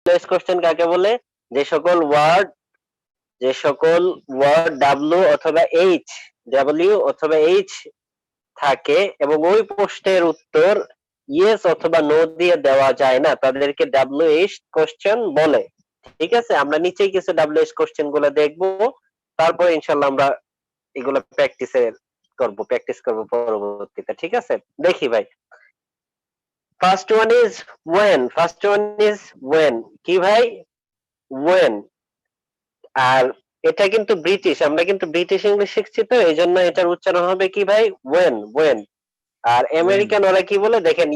WH question কাকে বলে? যে সকল ওয়ার্ড ডাব্লিউ অথবা এইচ, ডাব্লিউ অথবা এইচ থাকে এবং ওই প্রশ্নের উত্তর ইয়েস অথবা নো দিয়ে দেওয়া যায় না, তাদেরকে ডাব্লিউএইচ কোশ্চেন বলে। ঠিক আছে, আমরা নিচেই কিছু ডাব্লিউএইচ কোশ্চেন গুলো দেখবো, তারপর ইনশাল্লাহ আমরা এগুলো প্র্যাকটিস করব পরবর্তীতে। ঠিক আছে, দেখি ভাই। First one is when. কি ভাই? ওয়েন। আর এটা কিন্তু ব্রিটিশ, আমরা কিন্তু ব্রিটিশ ইংলিশ শিখছি, তো এই জন্য এটার উচ্চারণ হবে কি ভাই? ওয়েন। আর when আমেরিকান ওরা কি বলে দেখেন,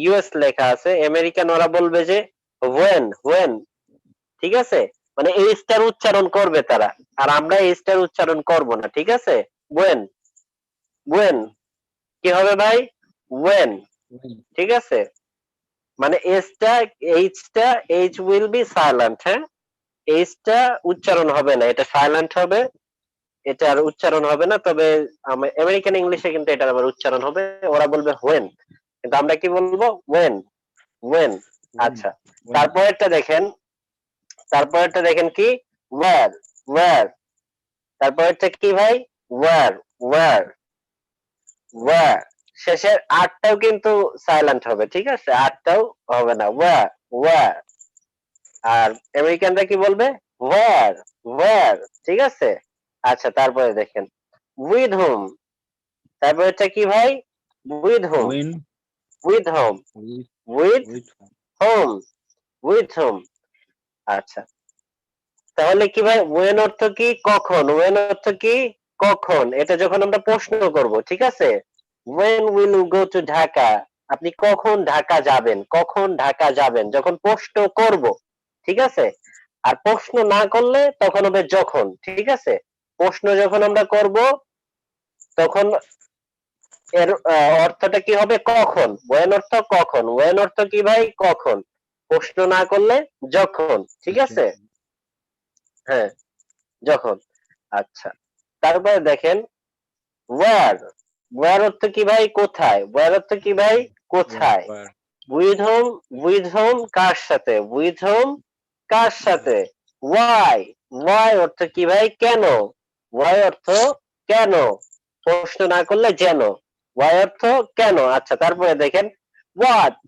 ইউএস লেখা আছে, আমেরিকান ওরা বলবে যে ওয়েন। ঠিক আছে, মানে এই স্টার উচ্চারণ করবে তারা, আর আমরা এই স্টার উচ্চারণ করব না। ঠিক আছে, ওয়েন কি হবে ভাই? ওয়েন। when ঠিক আছে, মানে এইচ উইল বি সাইলেন্ট। হ্যাঁ, এইচটা উচ্চারণ হবে না, এটা সাইলেন্ট হবে, এটার উচ্চারণ হবে না। তবে আমেরিকান ইংলিশে কিন্তু এটার আবার উচ্চারণ হবে, ওরা বলবে হোয়েন, কিন্তু আমরা কি বলবো? ওয়েন। when আচ্ছা, when তারপরেরটা দেখেন কি? ওয়ার। তারপরেরটা কি ভাই? ওয়ার। শেষের আটটাও কিন্তু সাইলেন্ট হবে। ঠিক আছে, আটটাও হবে না, ওয়ার। আর আমেরিকানরা কি বলবে? ওয়ার। ঠিক আছে। আচ্ছা, তারপরে দেখেন উইথ হোম। তারপরেরটা কি ভাই? With home. when with home. with with with home. With home. আচ্ছা, তাহলে কি ভাই? ওয়েন অর্থ কি? কখন। ওয়েন অর্থ কি? কখন। এটা যখন আমরা প্রশ্ন করব, ঠিক আছে, when will you go to Dhaka, আপনি কখন ঢাকা যাবেন, যখন প্রশ্ন করব। ঠিক আছে, আর প্রশ্ন না করলে তখন হবে যখন। ঠিক আছে, প্রশ্ন যখন আমরা করব তখন এর অর্থটা কি হবে? কখন। ওয়েন অর্থ কখন। ওয়েন অর্থ কি ভাই? কখন। প্রশ্ন না করলে যখন। ঠিক আছে, হ্যাঁ, যখন। আচ্ছা, তারপরে দেখেন ওয়ার। ওয়ার অর্থ কি ভাই? কোথায়। ওয়ার অর্থ কি ভাই? কোথায়। where with home. কার সাথে। উইথ হোম কার সাথে। ওয়াই। ওয়াই অর্থ কি ভাই? কেন। ওয়াই অর্থ কেন, প্রশ্ন না করলে যেন। ওয়াই অর্থ কেন। আচ্ছা, তারপরে দেখেন হোয়াট।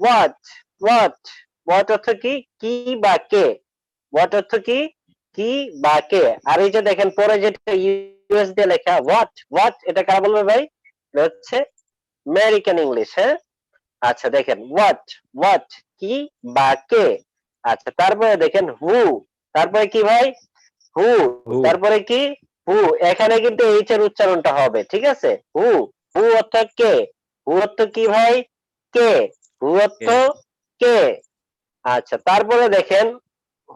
হোয়াট হোয়াট হোয়াট অর্থ কি? কি বা কে। হোয়াট অর্থ কি? কি বা কে। আর এই যে দেখেন পরে যেটা ইউএস দিয়ে লেখা হোয়াট, এটা কারা বলবে ভাই? এটা হচ্ছে আমেরিকান ইংলিশ। হ্যাঁ, আচ্ছা দেখেন হোয়াট কি বা কে। আচ্ছা, তারপরে দেখেন হু। তারপরে কি ভাই? হু। who তারপরে কি? হু। এখানে কিন্তু এইচ এর উচ্চারণটা হবে। ঠিক আছে, হু অর্থ কে। হু অর্থ কি ভাই? কে। হু অর্থ okay কে। আচ্ছা, তারপরে দেখেন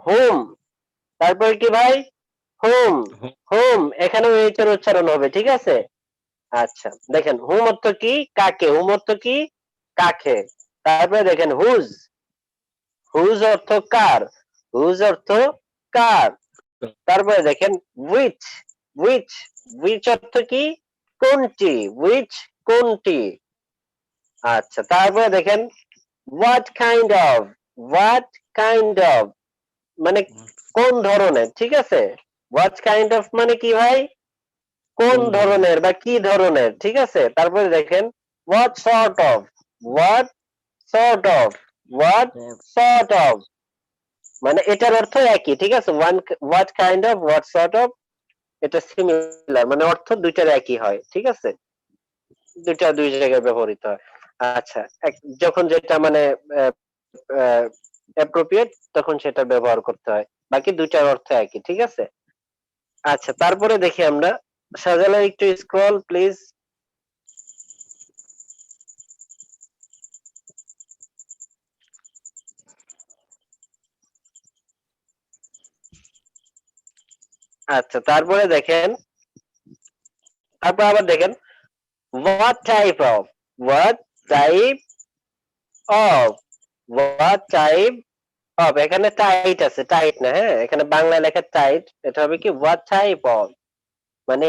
হোম। তারপরে কি ভাই? হোম। who এখানে এইচ এর উচ্চারণ হবে। ঠিক আছে। আচ্ছা, দেখেন হুম অর্থ কি? কাকে। হুম অর্থ কি? কাকে। তারপরে দেখেন হুজ অর্থ কার। হুজ অর্থ কার। তারপরে দেখেন উইচ। উইচ উইচ অর্থ কি? কোনটি। উইচ কোনটি। আচ্ছা, তারপরে দেখেন what kind of. What kind of মানে what কোন ধরনের। ঠিক আছে, হোয়াট কাইন্ড অফ মানে কি ভাই? কোন কোন ধরনের ধরনের বা কি ধরনের। ঠিক আছে, তারপরে দেখেন what sort of. What sort of. What sort sort of মানে এটার অর্থ একই। ঠিক আছে, what kind of, what sort of, এটা সিমিলার, মানে অর্থ দুইটার একই হয়। ঠিক আছে, দুইটা দুই জায়গায় ব্যবহৃত হয়। আচ্ছা, যখন যেটা মানে অ্যাপ্রোপ্রিয়েট তখন সেটা ব্যবহার করতে হয়, বাকি দুইটার অর্থ একই। ঠিক আছে। আচ্ছা, তারপরে দেখি আমরা, শাহজালাল একটু স্ক্রল প্লিজ। আচ্ছা, তারপরে দেখেন, তারপর আবার দেখেন what type of. What type of. What type of, এখানে টাইট আছে, টাইট না। হ্যাঁ, এখানে বাংলায় লেখা টাইট, এটা হবে কি হোয়াট টাইপ অফ, মানে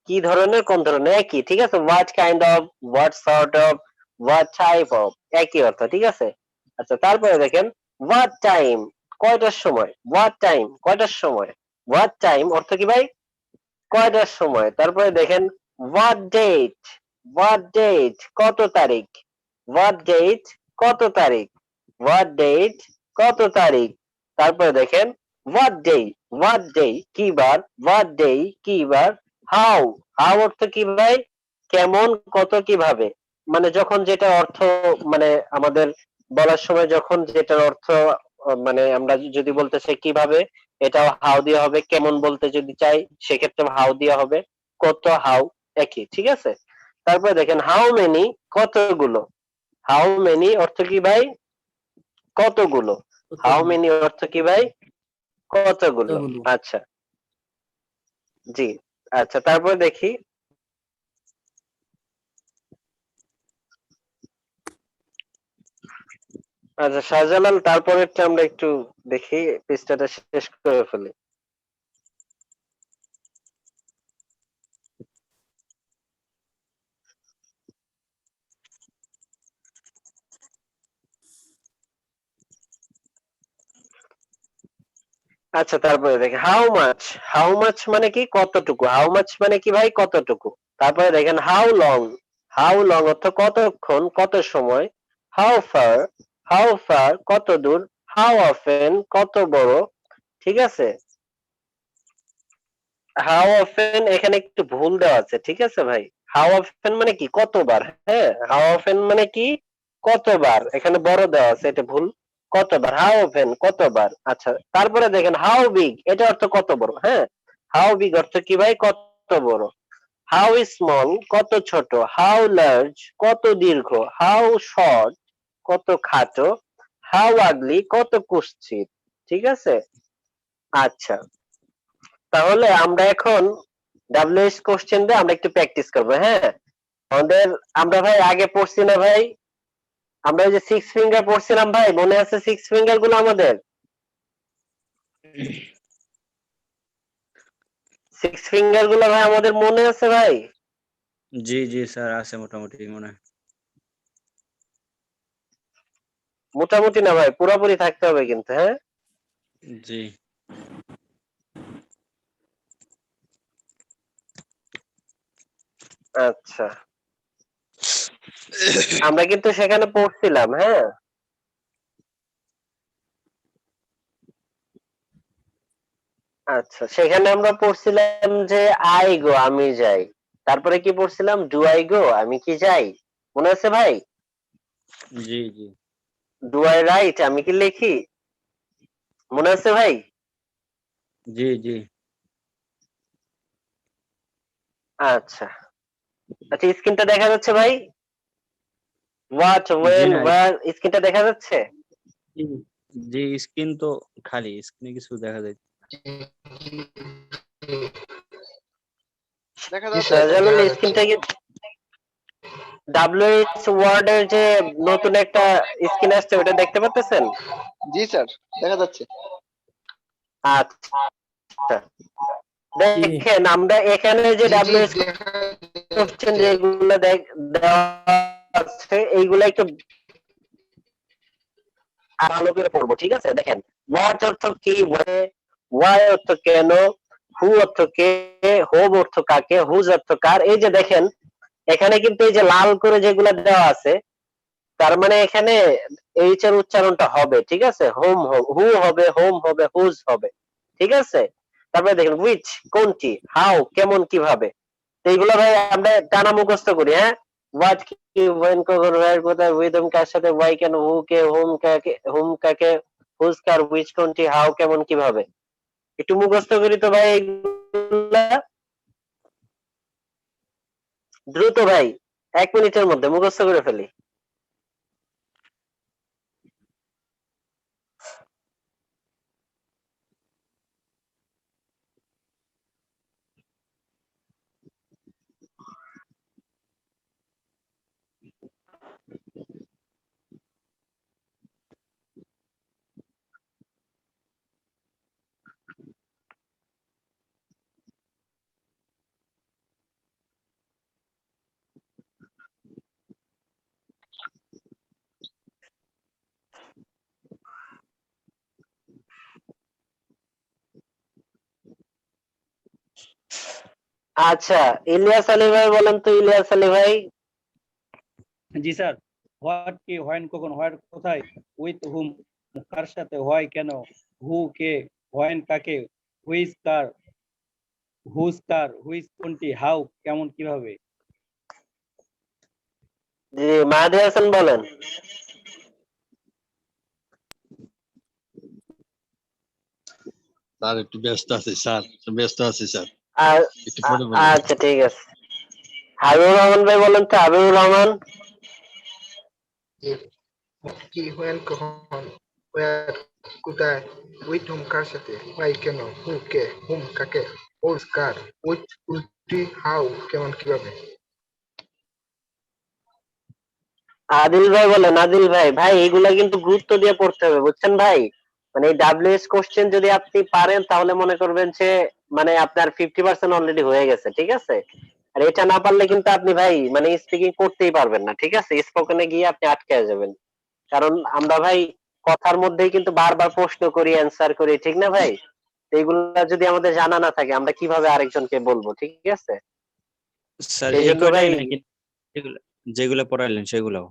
কি ধরনের, কোন ধরনের, একই। ঠিক আছে, what kind of, what sort of, what type of, একই অর্থ। ঠিক আছে। আচ্ছা, তারপরে দেখেন হোয়াট টাইম কয়টার সময়, হোয়াট টাইম কয়টার সময়, হোয়াট টাইম অর্থ কি ভাই কয়টার সময়। তারপরে দেখেন হোয়াট ডেট, হোয়াট ডেট কত তারিখ, হোয়াট ডেট কত তারিখ, হোয়াট ডেট কত তারিখ। তারপরে দেখেন হোয়াট ডে, হোয়াট ডে কি বার, হোয়াট ডে কি বার। হাউ, হাউ অর্থ কি ভাই কেমন কত কিভাবে, মানে যখন যেটা অর্থ মানে আমাদের বলার সময় যখন যেটার অর্থ মানে আমরা যদি বলতে চাই কিভাবে, এটাও হাউ দিয়ে হবে। কেমন বলতে যদি চাই সেক্ষেত্রে হাউ দিয়ে হবে। কত হাউ একই, ঠিক আছে। তারপরে দেখেন হাউ মেনি কতগুলো, হাউ মেনি অর্থ কি ভাই কতগুলো, হাউ কতগুলো মেনি অর্থ কি ভাই কতগুলো। কতগুলো আচ্ছা জি, আচ্ছা তারপরে দেখি। আচ্ছা শাহজালাল তারপরেরটা আমরা একটু দেখি, পৃষ্ঠাটা শেষ করে ফেলি। আচ্ছা তারপরে দেখেন হাউ মাচ, হাউ মাচ মানে কি কতটুকু, হাউ মাচ মানে কি ভাই কতটুকু। তারপরে দেখেন হাউ লং, হাউ লং অর্থ কতক্ষণ কত সময়। হাউ ফার, হাউ ফার কত দূর। হাউ অফেন কত বড়, ঠিক আছে। হাউ অফেন এখানে একটু ভুল দেওয়া আছে, ঠিক আছে ভাই। হাউ অফেন মানে কি কতবার, হ্যাঁ হাউ অফেন মানে কি কতবার, এখানে বড় দেওয়া আছে এটা ভুল। কতবার, হাউ অফেন কতবার। আচ্ছা তারপরে দেখেন হাউ বিগ এটা অর্থ কত বড়, হ্যাঁ হাউ বিগ অর্থ কি ভাই কত বড়। হাউ স্মল কত ছোট। হাউ লার্জ কত দীর্ঘ। হাউ শর্ট কত খাটো। হাউ আগলি কত কুৎসিত, ঠিক আছে। আচ্ছা তাহলে আমরা এখন ডাব্লিউএইচ কোশ্চেন দিয়ে আমরা একটু প্র্যাকটিস করবো, হ্যাঁ। আমাদের আমরা ভাই আগে পড়ছি না ভাই, আমরা ওই যে সিক্স ফিঙ্গার পড়ছিলাম ভাই, মনে আছে সিক্স ফিঙ্গার গুলো আমাদের, সিক্স ফিঙ্গার গুলো ভাই আমাদের মনে আছে ভাই। জি জি স্যার আছে মোটামুটি মনে হয়। মোটামুটি না ভাই পুরোপুরি থাকতে হবে কিন্তু, হ্যাঁ। জি আচ্ছা আমরা কিন্তু সেখানে পড়ছিলাম, হ্যাঁ। আচ্ছা সেখানে আমরা পড়ছিলাম যে আই গো আমি যাই, তারপরে কি পড়ছিলাম ডু আই গো আমি কি যাই, মনে আছে ভাই। জি জি ডু আই রাইট আমি কি লিখি, মনে আছে ভাই। জি জি আচ্ছা আচ্ছা স্ক্রিনটা দেখা যাচ্ছে ভাই, হোয়াট জি ওয়েন না ওয়্যার স্ক্রিনটা দেখা যাচ্ছে। জি জি, স্ক্রিন তো খালি, স্ক্রিনে কিছু দেখা যায়। দেখা যাচ্ছে তো। শাহজালাল স্ক্রিনটা কি ডাব্লিউএইচ ওয়ার্ডের যে নতুন একটা স্ক্রিন আসছে ওটা দেখতে পাচ্ছেন। জি স্যার, দেখা যাচ্ছে। আচ্ছা কি দেখেন আমরা এখানে যে জি জি ডাব্লিউএইচ দেখা কোশ্চেন যাচ্ছে। যেগুলো দেওয়া আছে এইগুলা একটু ভালো করে পড়বো, ঠিক আছে। দেখেন হোয়াট অর্থ কি, ওয়াই অর্থ কেন, হু অর্থ কে, হোম অর্থ কাকে, হুজ অর্থ কার। এই যে দেখেন এখানে কিন্তু এই যে লাল করে যেগুলো দেওয়া আছে তার মানে এখানে এইচ এর উচ্চারণটা হবে, ঠিক আছে। হোম হু হবে, হোম হবে, হুজ হবে, ঠিক আছে। তারপরে দেখেন উইচ কোনটি, হাউ কেমন কিভাবে। তো এইগুলো ভাই আমরা টানা মুখস্থ করি, হ্যাঁ। হোয়াট কি, ওয়েন কখন, ওয়্যার কোথায়, উইথ whom কার সাথে, ওয়াই কেন, হু কে, হুম কাকে, হুজ কার, উইচ কোনটি, হাউ কেমন কিভাবে। একটু মুখস্থ করি তো ভাই এইগুলা দ্রুত ভাই, 1 মিনিটের মধ্যে মুখস্থ করে ফেলি। আচ্ছা, ইলিয়াস আলী ভাই বলেন তো, ইলিয়াস আলী ভাই। জি স্যার। হোয়াট কি, হোয়েন কখন, হোয়ার কোথায়, উইথ হুম কার সাথে, হোয়াই কেন, হু কে, হোয়েন কাকে, হুইজ কার, হুজ কার, হুইজ কোনটি, হাউ কেমন কিভাবে। জি, মাহাদি হাসান বলেন। স্যার একটু ব্যস্ত আছি স্যার, ব্যস্ত আছি স্যার, আর একটু পরে বলবো। আচ্ছা ঠিক আছে, হাবিবুর রহমান ভাই বলেন তো, হাবিবুর রহমান। কি, হোয়েন কখন, ওয়ার কোথায়, উইথ হুম কার সাথে, হোয়াই কেন, হু কে, হুম কাকে, হোজ কার, উইথ কোনটি, হাউ কেমন কিভাবে। আদিল ভাই বলেন, আদিল ভাই। ভাই এগুলা কিন্তু গুরুত্ব দিয়ে পড়তে হবে, বুঝছেন ভাই। মানে এই ডাব্লিউএস কোশ্চেন যদি আপনি পারেন তাহলে মনে করবেন যে মানে আপনার 50% অলরেডি হয়ে গেছে, ঠিক আছে। আর এটা না পারলে কিন্তু আপনি ভাই মানে স্পিকিং করতেই পারবেন না, ঠিক আছে। স্পোকেনে গিয়ে আপনি আটকে যাবেন। কারণ আমরা ভাই কথার মধ্যেই কিন্তু বারবার প্রশ্ন করি, অ্যান্সার করি, ঠিক না ভাই। তো এগুলা যদি আমাদের জানা না থাকে আমরা কিভাবে আরেকজনকে বলবো, ঠিক আছে। স্যার সেই এই জন্য ভাই কয়টাই নাকি যেগুলো যেগুলো পড়াইলেন সেগুলো?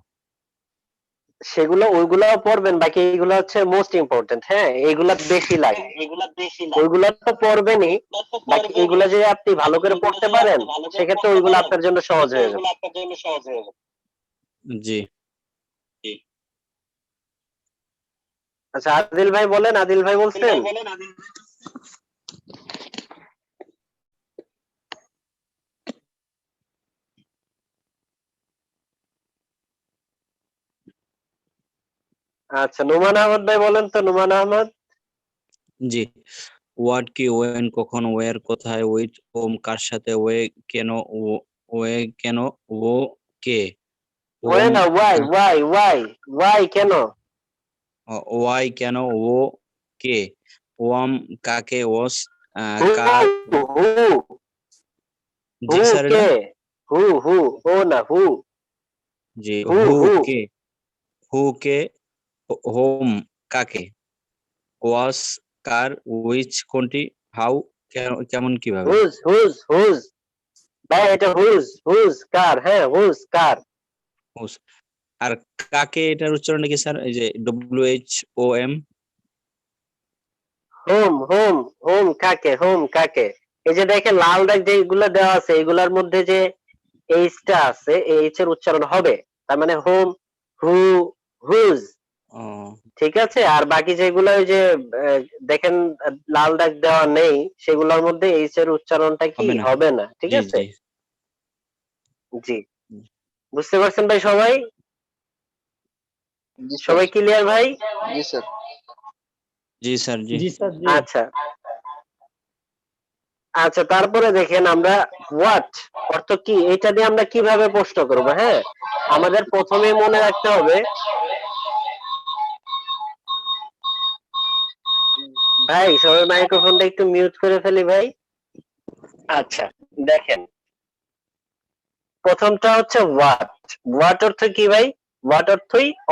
সেগুলো ওইগুলাও পড়বেন, বাকি এইগুলো হচ্ছে মোস্ট ইম্পর্টেন্ট। হ্যাঁ, এইগুলা বেশি লাগে, ওইগুলা তো পড়বেনই। বাকি এইগুলা যদি আপনি ভালো করে পড়তে পারেন সেক্ষেত্রে ওইগুলো আপনার জন্য সহজ হয়ে যাবে। জি। আচ্ছা, আদিল ভাই বলেন, আদিল ভাই বলছেন। আচ্ছা, নোমান আহমদ ভাই বলেন তো, নোমান আহমদ। জি, হোয়াট কি, ওয়েন কখন, ওয়ার কোথায়, উইথ হোম কার সাথে, ওয়ে কেন, ওয়ে কেন, ও কে, ওয়ে হোম না, ওয়াই কেন। ওয়াই কেন, ও কে, ওয়াম কাকে, ওস হু কার। হু হু জি স্যার, এটা কে, হু ও না, হু জি, হু হু হু কে, হু কে, হোম কাকে, ওয়াস কার, উইচ কোনটি, হাউ কেমন কিভাবে। হুজ ভাই, এটা হুজ কার, হ্যাঁ হুজ কার। হুস। আর কাকে এটার উচ্চারণটা কি স্যার? এই যে WHOM। হোম কাকে। এই যে দেখেন লাল দাগ যেগুলো দেওয়া আছে এগুলার মধ্যে যে এইচটা আছে, এই এইচ এর উচ্চারণ হবে। তার মানে হোম, হু, হুজ, ও ঠিক আছে। আর বাকি যেগুলো ওই যে আহ, দেখেন লাল দাগ দেওয়া নেই সেগুলোর মধ্যে এইচ এর উচ্চারণটা কি হবে না। হবে না, ঠিক জি আছে। জি জি, বুঝতে পারছেন ভাই সবাই? জি স্যার। সবাই ক্লিয়ার ভাই? জি স্যার। জি স্যার। জি জি স্যার। জি। আচ্ছা আচ্ছা, তারপরে দেখেন আমরা হোয়াট অর্থ কি, এটা দিয়ে আমরা কিভাবে প্রশ্ন করব। হ্যাঁ, আমাদের প্রথমে মনে রাখতে হবে ভাই, সবাই মাইক্রোফোনটা একটু মিউট করে ফেলি ভাই। আচ্ছা, দেখেন প্রথমটা হচ্ছে হোয়াট। হোয়াট অর্থ কি ভাই? হোয়াট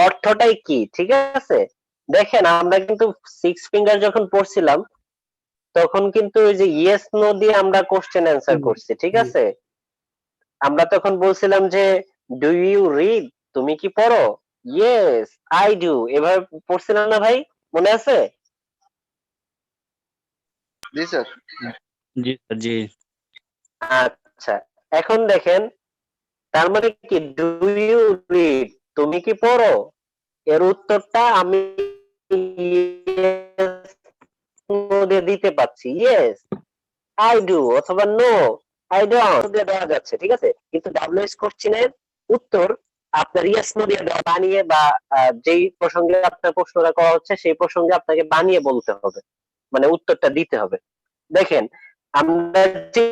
অর্থটাই কি, ঠিক আছে। দেখেন আমরা কিন্তু সিক্স ফিঙ্গার যখন পড়ছিলাম তখন কিন্তু ওই যে ইয়েস নো দিয়ে আমরা কোশ্চেন অ্যান্সার করছি, ঠিক আছে। আমরা তখন বলছিলাম যে ডু ইউ রিড, তুমি কি পড়ো, ইয়েস আই ডু, এভাবে পড়ছিলাম না ভাই, মনে আছে? জি স্যার। জি স্যার। জি আচ্ছা, এখন দেখেন তার মানে কি ডু ইউ রিড, তুমি কি পড়ো, এর উত্তরটা আমি yes, no দিয়ে দিতে পাচ্ছি, ইয়েস আই ডু অথবা নো আই ডোন্ট দিয়ে দেওয়া যাচ্ছে, ঠিক আছে। কিন্তু ডাব্লিউএস কোশ্চেনের উত্তর আপনার ইয়েস নো দিয়ে দেওয়া, বানিয়ে বা যেই প্রসঙ্গে আপনার প্রশ্নটা করা হচ্ছে সেই প্রসঙ্গে আপনাকে বানিয়ে বলতে হবে, মানে উত্তরটা দিতে হবে। দেখেন আমরা যে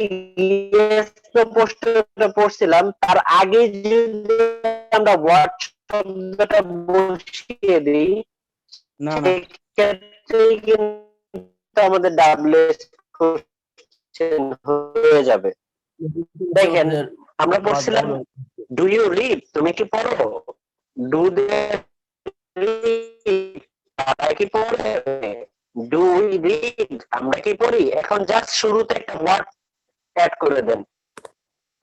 ইয়েস নো প্রশ্নটা পড়ছিলাম তার আগে যদি আমরা হোয়াট শব্দটা বসিয়ে দিই না না সেক্ষেত্রে কিন্তু আমাদের ডাব্লিউএস হয়ে যাবে। দেখেন আমরা পড়ছিলাম ডু ইউ রিড, তুমি কি পড়ো, ডু দিয়ে তারা কি পড়ে, ডু উই রিড, আমরা কি পড়ি। এখন জাস্ট শুরুতে একটা ওয়ার্ড অ্যাড করে দেন,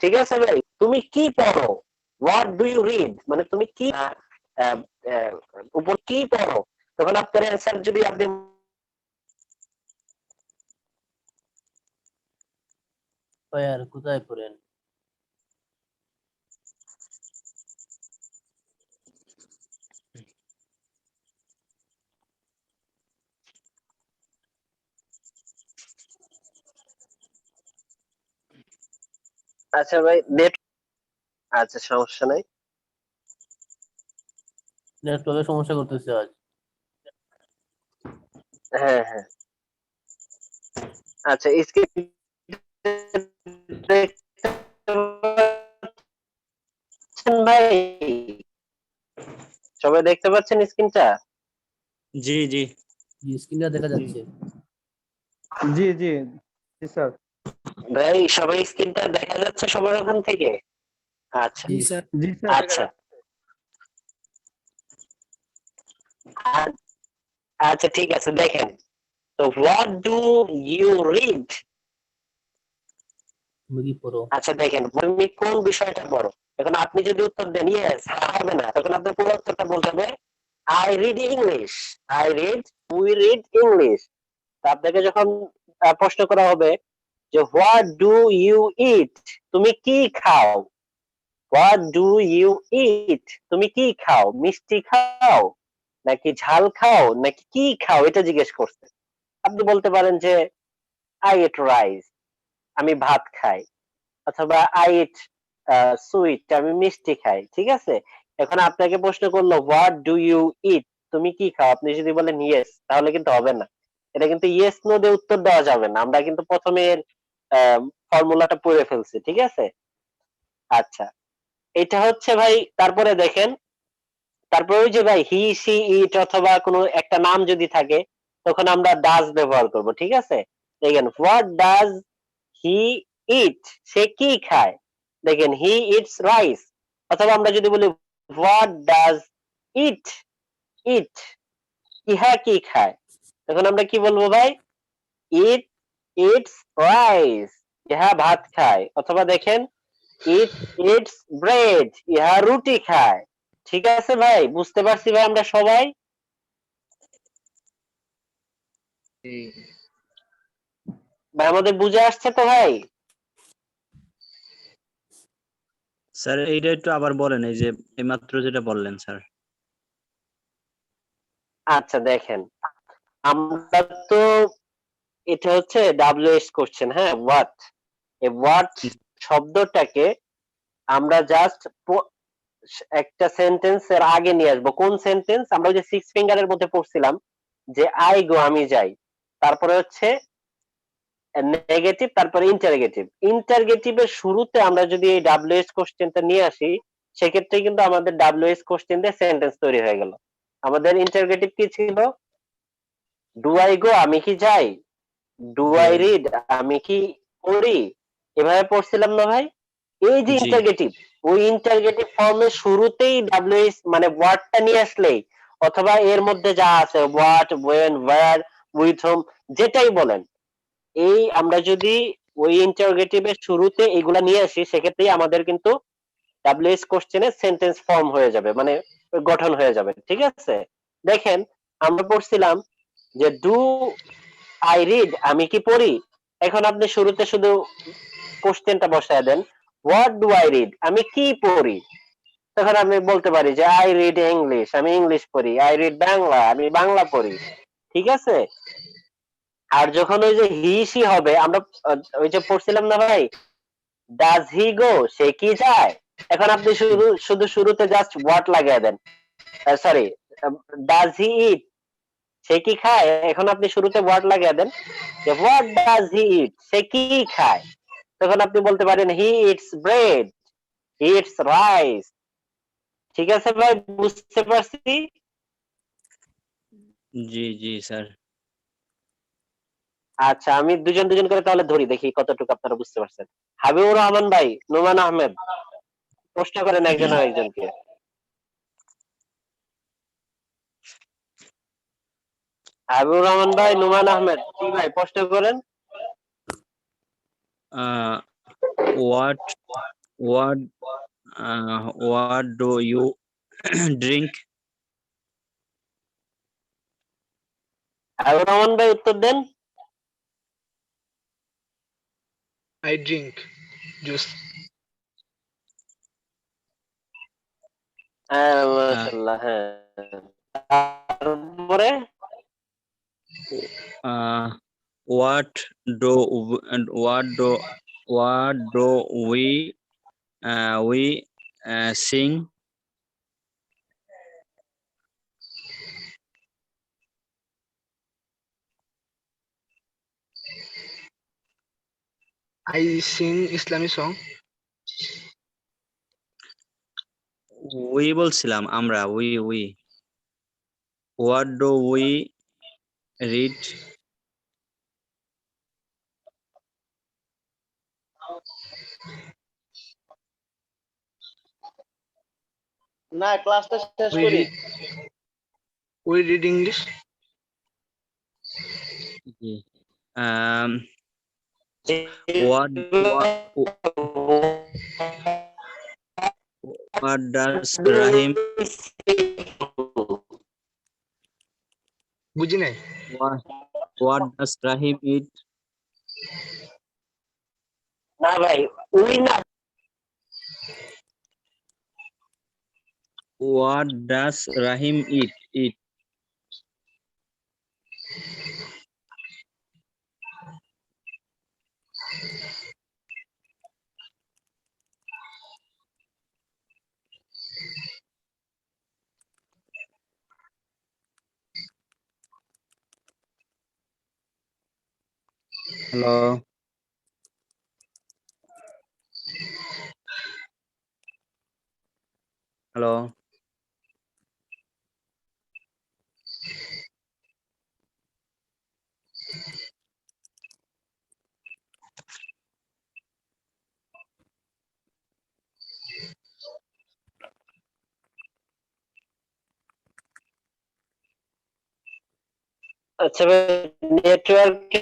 ঠিক আছে ভাই, তুমি কি পড়ো? হোয়াট ডু ইউ রিড, মানে তুমি কি উপর কি পড়ো? তখন আপনার অ্যান্সার যদি আপনি ওয়ার কোথায় পড়েন? আচ্ছা ভাই নেট, আচ্ছা সমস্যা নাই। নেটওয়ার্কের সমস্যা করতেছে আজ। হ্যাঁ হ্যাঁ, আচ্ছা স্ক্রিন ভাই, সবাই দেখতে পাচ্ছেন স্ক্রিনটা? জি জি স্ক্রিনটা দেখা যাচ্ছে। জি জি জি স্যার। ভাই সবাই স্ক্রিনটা দেখা যাচ্ছে সবার ওখান থেকে? আচ্ছা জি স্যার। জি স্যার। আচ্ছা আ- আচ্ছা ঠিক আছে, দেখেন তো হোয়াট ডু ইউ রিড। তুমি কি পড়ো? আচ্ছা দেখেন তুমি কোন বিষয়টা পড়ো। এখন আপনি যদি উত্তর দেন ইয়েস, হবে না, তখন আপনার পুরো উত্তরটা বলতে হবে I read English, I read, we read English. আপনাকে যখন প্রশ্ন করা হবে যে হোয়াট ডু ইউ ইট, তুমি কি খাও, হোয়াট ডু ইউ ইট, তুমি কি খাও, মিষ্টি খাও নাকি ঝাল খাও নাকি কি খাও, এটা জিজ্ঞেস করছে। আপনি বলতে পারেন যে আই ইট রাইস, আমি ভাত খাই, অথবা আই ইট সুইট, আমি মিষ্টি খাই। ঠিক আছে, এখন আপনাকে প্রশ্ন করলো হোয়াট ডু ইউ ইট, তুমি কি খাও, আপনি যদি বলেন ইয়েস, তাহলে কিন্তু হবে না। এটা কিন্তু ইয়েস নো দিয়ে উত্তর দেওয়া যাবে না, আমরা কিন্তু প্রথমে ফর্মুলাটা পড়ে ফেলছি। ঠিক আছে, আচ্ছা এটা হচ্ছে ভাই। তারপরে দেখেন, তারপরে ওই যে ভাই হি সি ইট অথবা কোনো একটা নাম যদি থাকে, তখন আমরা ডাজ ব্যবহার করব। ঠিক আছে, দেখেন হোয়াট ডাজ হি ইট, সে কি খায়, দেখেন হি ইটস রাইস। অথবা আমরা যদি বলি হোয়াট ডাজ ইট ইট, ইহা কি খায়, তখন আমরা কি বলবো ভাই, ইট ইটস রাইস, ইহা ভাত খায়। অথবা দেখেন ইট ইটস ব্রেড, ইহা রুটি খায়। ঠিক আছে ভাই, বুঝতে পারছি ভাই আমরা সবাই? ভাই আমাদের বুঝে আসছে তো ভাই? স্যার, এইটা একটু আবার বলেন, এই যে এইমাত্র যেটা বললেন স্যার। আচ্ছা দেখেন, আমরা তো, এটা হচ্ছে ডাব্লিউএস কোশ্চেন, হ্যাঁ হোয়াট, এই হোয়াট শব্দটাকে আমরা জাস্ট একটা সেন্টেন্স এর আগে নিয়ে আসবো। কোন সেন্টেন্স, আমরা ওই যে সিক্স ফিঙ্গারের মধ্যে পড়ছিলাম যে আই গো, আমি যাই, তারপরে হচ্ছে নেগেটিভ, তারপরে ইন্টারগেটিভ। ইন্টারগেটিভের শুরুতে আমরা যদি এই ডাব্লিউএস কোশ্চেনটা নিয়ে আসি, সেক্ষেত্রে কিন্তু আমাদের ডাব্লিউএস কোশ্চেন দিয়ে সেন্টেন্স তৈরি হয়ে গেল। আমাদের ইন্টারগেটিভ কি ছিল, ডু আই গো, আমি কি যাই, ডু আই রিড, আমি কি পড়ি, এভাবে পড়ছিলাম না ভাই? এই যে জি ইন্টারগেটিভ, ওই ইন্টারগেটিভ ফর্মের শুরুতেই ডাব্লিউএস মানে ওয়ার্ডটা নিয়ে আসলেই, অথবা এর মধ্যে যা আছে what, when, where, with whom, যেটাই বলেন, এই আমরা যদি ওই ইন্টারোগেটিভের শুরুতে এগুলা নিয়ে আসি, সেক্ষেত্রেই আমাদের কিন্তু ডাব্লিউএস কোশ্চেনের সেন্টেন্স ফর্ম হয়ে যাবে, মানে গঠন হয়ে যাবে। ঠিক আছে, দেখেন আমরা পড়ছিলাম যে ডু আই রিড, আমি কি পড়ি। এখন আপনি শুরুতে শুধু কোশ্চেনটা বসায় দেন, হোয়াট ডু আই রিড, আমি কি পড়ি। তখন আমি বলতে পারি যে আই রিড ইংলিশ, আমি ইংলিশ পড়ি, আই রিড বাংলা, আমি বাংলা পড়ি। ঠিক আছে, আর যখন ওই যে হি সি হবে, আমরা ওই যে পড়ছিলাম না ভাই, ডাজ হি গো, সে কি যায়। এখন আপনি শুধু শুধু শুরুতে জাস্ট হোয়াট লাগিয়ে দেন, সরি, ডাজ হি ইট, সে কি খায়। এখন আপনি শুরুতে হোয়াট লাগিয়ে দেন যে হোয়াট ডাজ হি ইট, সে কি খায়। তখন আপনি বলতে পারেন he eats bread, he eats rice. ঠিক আছে ভাই, বুঝতে পারছি? জি জি স্যার। আচ্ছা আমি দুজন দুজন করে তাহলে ধরি, দেখি কতটুকু আপনারা বুঝতে পারছেন। হাবিবুর রহমান ভাই, নোমান আহমেদ, প্রশ্ন করেন একজন আরেকজনকে। হাবিবুর রহমান ভাই, নোমান আহমেদ, কি ভাই প্রশ্ন করেন। What what do you drink? Habibur Rahman ভাই উত্তর দেন। I drink juice. হ্যাঁ মাশাআল্লাহ, হ্যাঁ। তারপরে Uh, what do we sing? I sing Islamic song. We বলছিলাম আমরা we what do we read? না ক্লাসটা শেষ We করি। read. We read English. Um, what does Rahim বুঝি নাই। what does Rahim eat? না ভাই, উই না, What does Rahim eat? Hello. Hello. আচ্ছা ভাই, নেটওয়ার্কে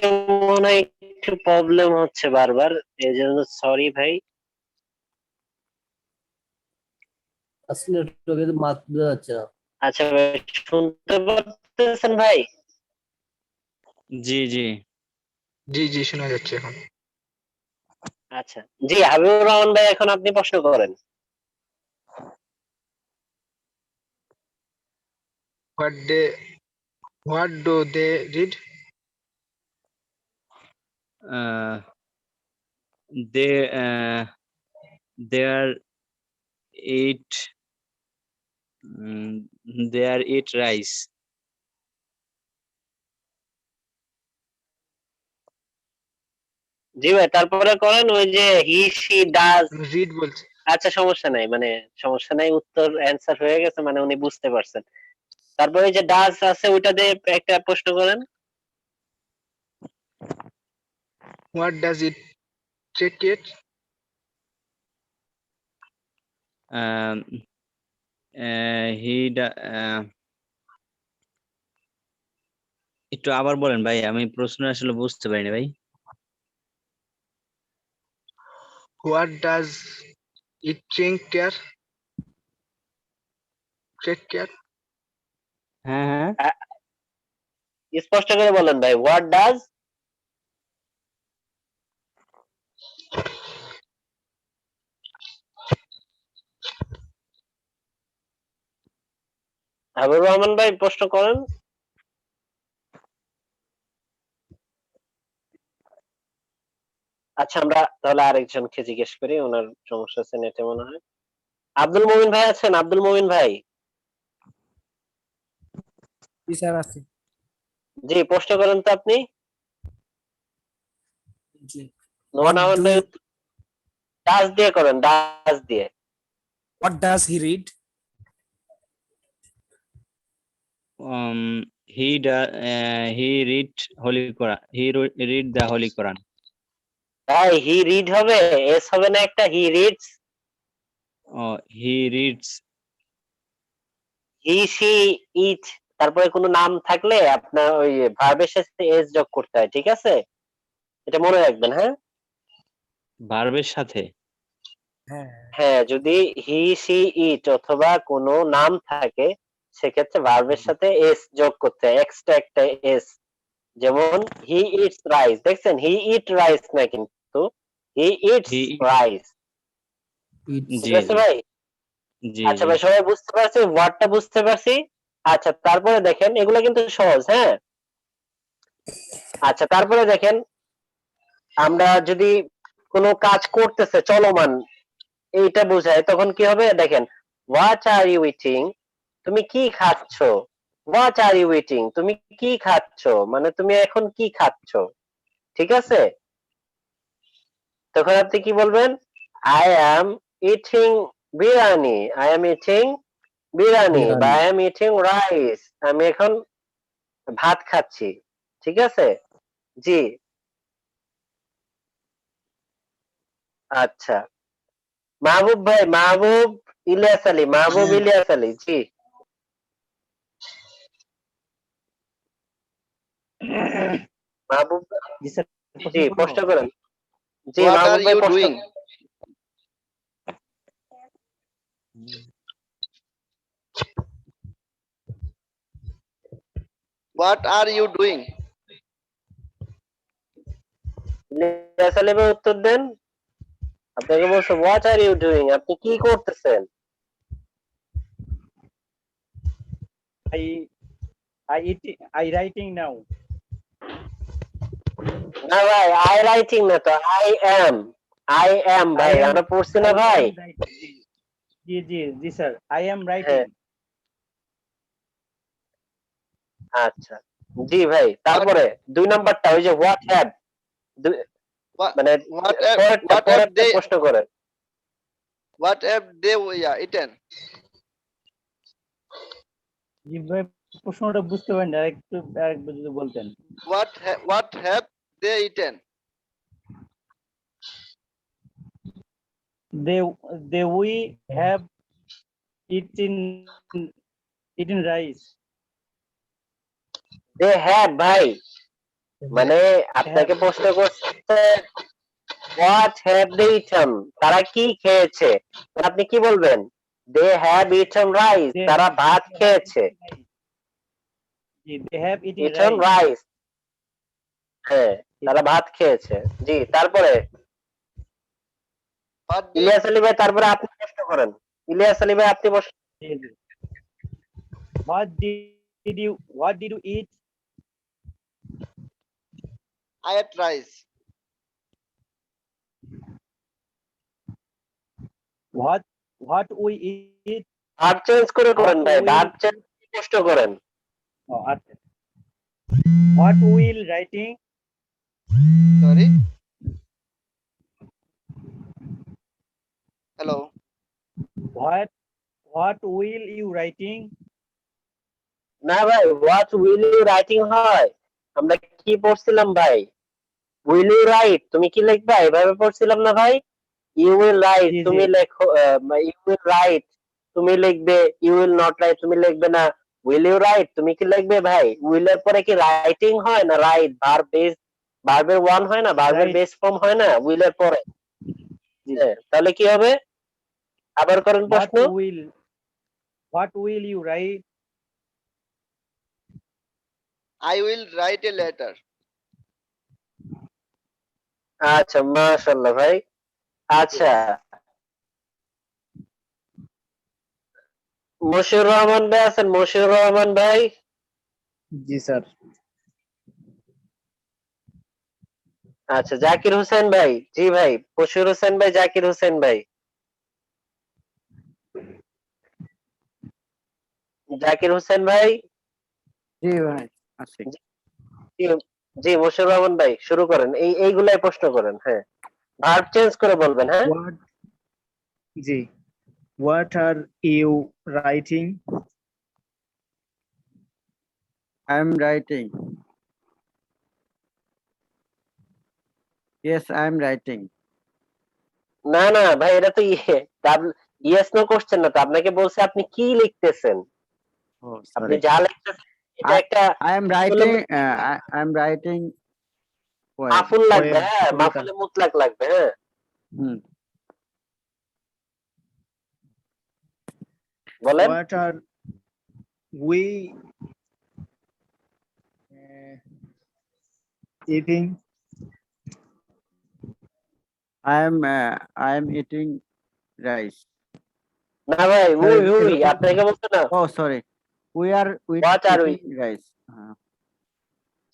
মনে হয় একটু প্রবলেম হচ্ছে বারবার, এই জন্য সরি ভাই। আসলে নেটওয়ার্কে মাত দেওয়া যাচ্ছে না। আচ্ছা ভাই, শুনতে পারতেছেন ভাই? জি জি জি জি শোনা যাচ্ছে এখন। আচ্ছা, জি হাবিবুর রহমান ভাই, এখন আপনি প্রশ্ন করেন। What do they read? they there eat there eat rice. জি ভাই, তারপরে করেন ওই যে হি সি ডাজ। Read বলছে। আচ্ছা সমস্যা নাই, মানে সমস্যা নাই, উত্তর অ্যান্সার হয়ে গেছে, মানে উনি বুঝতে পারছেন। তারপরে ওই যে ডাজ আছে, ওইটা দিয়ে একটা প্রশ্ন করেন। What does it take it? um, he একটু আবার বলেন ভাই, আমি প্রশ্ন আসলে বুঝতে পারিনি ভাই। What does it take care? Take care? হ্যাঁ হ্যাঁ স্পষ্ট করে বলেন ভাই, হোয়াট ডাজ। হাবিবুর রহমান ভাই প্রশ্ন করেন। আচ্ছা, আমরা তাহলে আরেকজনকে জিজ্ঞেস করি, ওনার সমস্যা আছে নেটে মনে হয়। আব্দুল মুমিন ভাই আছেন? আব্দুল মুমিন ভাই, জি স্যার আছে। জি প্রশ্ন করেন তো আপনি। জি। নোমান What আহমেদ do ভাই, you, ডাজ দিয়ে করেন, ডাজ দিয়ে। what does he read? he read holy Quran. Read the holy Quran. ভাই হি রিড হবে, এস হবে না একটা, he reads. He reads. He see it, তারপরে কোনো নাম থাকলে আপনার ওই ভার্বের সাথে এস যোগ করতে হয়, ঠিক আছে? এটা মনে রাখবেন, হ্যাঁ। ভার্বের সাথে হ্যাঁ, যদি হি সি ইট অথবা কোনো নাম থাকে সেক্ষেত্রে ভার্বের সাথে এস যোগ করতে হয়, এক্সট্রা একটা এস। যেমন হি ইটস রাইস, দেখছেন হি ইট রাইস না, কিন্তু he eats he rice. It's জি ঠিক আছে জি ভাই? জি আচ্ছা জি ভাই, সবাই বুঝতে পারছি, ওয়ার্ডটা বুঝতে পারছি। আচ্ছা, তারপরে দেখেন এগুলো কিন্তু সহজ, হ্যাঁ। আচ্ছা, তারপরে দেখেন আমরা যদি কোনো কাজ করতেছে চলমান এইটা বোঝায়, তখন কি হবে দেখেন, হোয়াট আর ইউ ইটিং, তুমি কি খাচ্ছ। হোয়াট আর ইউ ইটিং, তুমি কি খাচ্ছ, মানে তুমি এখন কি খাচ্ছ। ঠিক আছে, তখন আপনি কি বলবেন, I am eating biryani, I am eating biryani, বা biryani. I am eating rice, আমি এখন ভাত খাচ্ছি। ঠিক আছে, জি। আচ্ছা, মাহবুব ভাই, মাহবুব ইলিয়াস আলী, মাহবুব ইলিয়াস আলী, জি। মাহবুব, জি স্যার, জি প্রশ্ন করবো? প্রশ্ন করেন। জি What মাহবুব are ভাই you প্রশ্ন। doing? What are you doing? Ilias Ali ভাই উত্তর দেন। আপনাকে বলছে হোয়াট আর ইউ ডুইং, আপনি কি করতেছেন। I writing now. না ভাই, আই রাইটিং না তো, আই এম I ভাই, am আমরা পড়ছি না I ভাই। am writing. G sir, I am হ্যাঁ, writing. আচ্ছা, জি ভাই। তারপরে 2 নাম্বারটা ওই যে হোয়াট হ্যাভ, What মানে পরেরটা what have they প্রশ্ন করেন। eaten? জি ভাই, প্রশ্নটা বুঝতে পারেন, আরেকবার যদি বলতেন। What have they eaten? They we have eaten rice. They have ভাই, মানে আপনাকে প্রশ্ন করছে হোয়াট হ্যাভ দে ইটেন, তারা কি খেয়েছে, মানে আপনি কি বলবেন, they have eaten rice, They তারা ভাত have খেয়েছে। eaten rice. জি, they have eaten eaten rice. Rice, হ্যাঁ, তারা ভাত খেয়েছে। জি, তারপরে What did ইলিয়াস আলী ভাই, তারপরে আপনি প্রশ্ন করেন। ইলিয়াস আলী ভাই, আপনি প্রশ্ন। জি, জি। What did you eat? I ate rice? What we eat? Verb change করে করেন What ভাই, will ভার্ব চেঞ্জ প্রশ্ন করেন। আচ্ছা, what will writing? Sorry. Hello. What will you writing? না ভাই, হোয়াট উইল ইউ রাইটিং হয়, আমরা কি পড়ছিলাম ভাই, উইল ইউ রাইট, তুমি কি লিখবা, এভাবে পড়ছিলাম না ভাই। ইউ উইল রাইট, জি, জি। তুমি লেখো, ইউ উইল রাইট, তুমি লিখবে। ইউ উইল নট রাইট, তুমি লিখবে না। উইল ইউ রাইট, তুমি কি লিখবে ভাই। উইল এর পরে কি রাইটিং হয় না রাইট, ভার্ব বেস, ভার্বের ওয়ান হয় না, ভার্বের Right. বেস ফর্ম হয় না উইল এর পরে। জি। হ্যাঁ, তাহলে কি হবে, আবার করেন প্রশ্ন। What will you write? I will write a letter. আচ্ছা, মাশাআল্লাহ ভাই। আচ্ছা, মশিউর রহমান ভাই আছেন, মশিউর রহমান ভাই। জি স্যার। আচ্ছা, জাকির হোসেন ভাই, জি ভাই, মশিউর হোসেন ভাই, জাকির হোসেন ভাই। জাকির হোসেন ভাই, জি ভাই আছি। জি, জি মশিউর রহমান ভাই, শুরু করেন, এইগুলাই প্রশ্ন করেন। হ্যাঁ, ভার্ব চেঞ্জ করে বলবেন। হ্যাঁ, What G What are you writing? I am writing. Yes, I am writing. না না ভাই, এটা তো ইয়েস নো কোশ্চেন না তো, আপনাকে বলছে আপনি কি লিখতেছেন, Oh, আপনি sorry. যা লিখতেছেন এটা একটা I am writing. I am writing. Poem. মাফুল লাগবে। Poem, হ্যাঁ, কবিতা। মাফুলে মুতলাক লাগবে। হ্যাঁ, Hmm. বলেন। What are we eating? I am eating rice. না ভাই, স্যার, উই উই এরকম আপনাকে বলতে না। Oh, sorry. We are What are we? eating rice.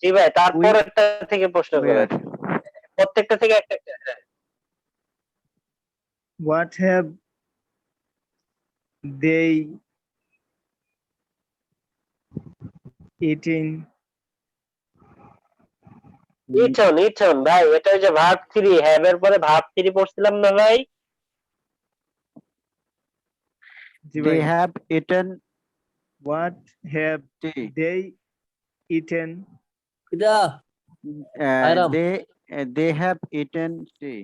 জি ভাই, তারপর একটা থেকে প্রশ্ন করেন, Where? প্রত্যেকটা থেকে একটা একটা। হ্যাঁ। What have they eating? Eaten eaten ভাই, এটা ওই যে ভার্ব 3, হ্যাভ এর পরে ভার্ব 3 পড়ছিলাম না ভাই? জি They ভাই। have eaten What have tea. they eaten? এটা Airam. They have eaten tea.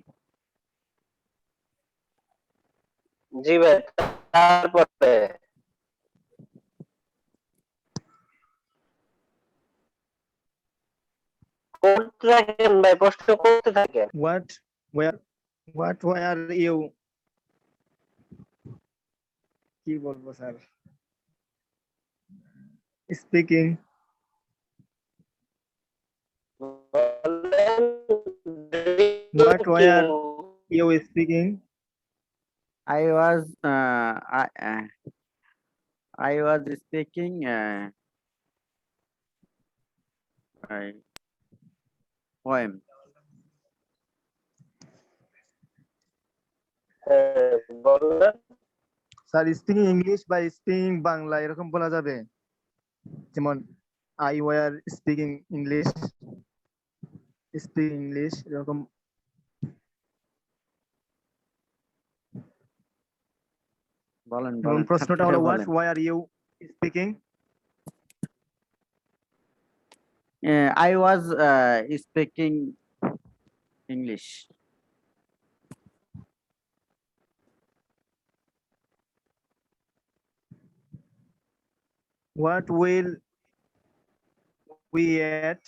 জি ভাই, তারপরে করতে থাকেন ভাই, প্রশ্ন করতে থাকেন। What were you? কি বলবো sir? Speaking. What were you speaking? I was I was speaking poem. বললেন স্যার, স্পিকিং ইংলিশ বা স্পিকিং বাংলা এরকম বলা যাবে? যেমন I were speaking English, speak English এরকম। বলেন যেমন বলেন প্রশ্নটা হলো what বলেন। were you speaking? I was speaking English. What will we eat?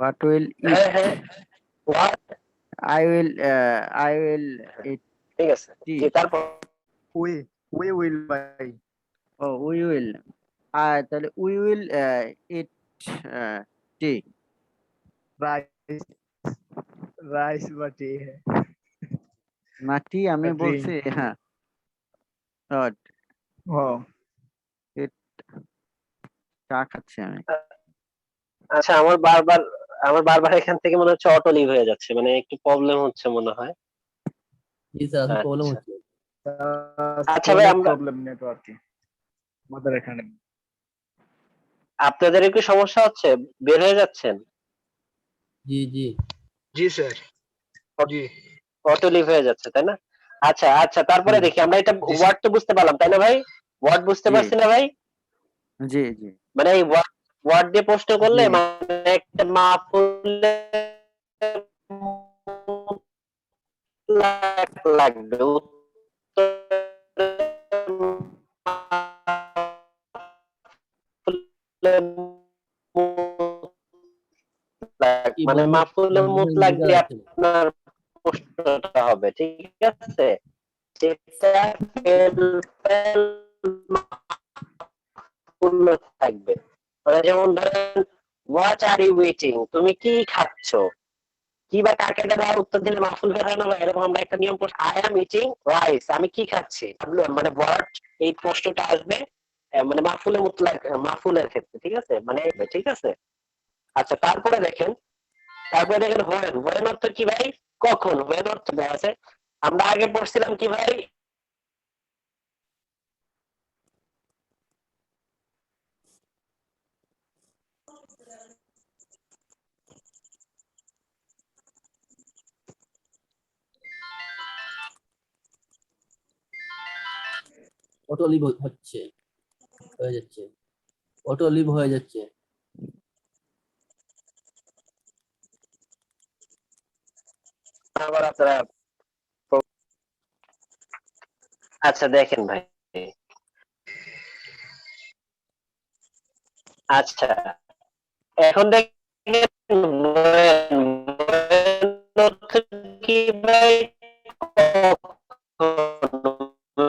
What will হ্যাঁ eat? হ্যাঁ, what? I will eat ঠিক আছে, জি tea. তারপর We will buy Oh, we will. তাহলে we will eat tea. rice বা tea। না tea আমি Drink. বলছি, হ্যাঁ। Oh, ও চা খাচ্ছি আমি। আচ্ছা, আমার বারবার এখান থেকে মনে হচ্ছে অটো লিভ হয়ে যাচ্ছে, মানে একটু প্রবলেম হচ্ছে মনে হয়। জি স্যার, প্রবলেম আচ্ছা হচ্ছে। আচ্ছা ভাই, আমরা প্রবলেম নেটওয়ার্কে আমাদের এখানে। আপনাদের কি সমস্যা হচ্ছে, বের হয়ে যাচ্ছেন? জি জি জি স্যার, জি অটো লিভ হয়ে যাচ্ছে, তাই না? আচ্ছা আচ্ছা, তারপরে জি। দেখি আমরা এটা জি স্যার। ওয়ার্ড তো বুঝতে পারলাম, তাই না ভাই? ওয়ার্ড বুঝতে জি। পারছি না ভাই? জি জি মানে এই ওয়ার্ড দিয়ে প্রশ্ন করলে জি। মানে একটা মাহফুলে লাগবে, কি মানে বলবেন মাহফুলে মুত বলবেন বোঝা লাগলে যাচ্ছে না। আপনার প্রশ্নটা হবে, ঠিক আছে? যেটা ফেল পূর্ণ থাকবে, মানে যেমন ধরেন হোয়াট আর ইউ উইটিং, তুমি কি খাচ্ছ, কি বা কাকে দ্বারা উত্তর দিলে মাহফুল বের হয় না, বা এরকম আমরা একটা নিয়ম করছি, আই এম ইটিং রাইস, আমি কি খাচ্ছি, মানে হোয়াট, এই প্রশ্নটা আসবে মানে মাহফুলে মুতলাক, মাহফুলের ক্ষেত্রে, ঠিক আছে? মানে ঠিক আছে। আচ্ছা, তারপরে দেখেন হোয়েন অর্থ কি ভাই? কখন। হোয়েন অর্থ দেওয়া আছে, আমরা আগে পড়ছিলাম কি ভাই? অটো লিভ হচ্ছে, হয়ে যাচ্ছে, অটো লিভ হয়ে যাচ্ছে। আবার আপনারা, আচ্ছা দেখেন ভাই, আচ্ছা এখন দেখেন কি ভাই, কখন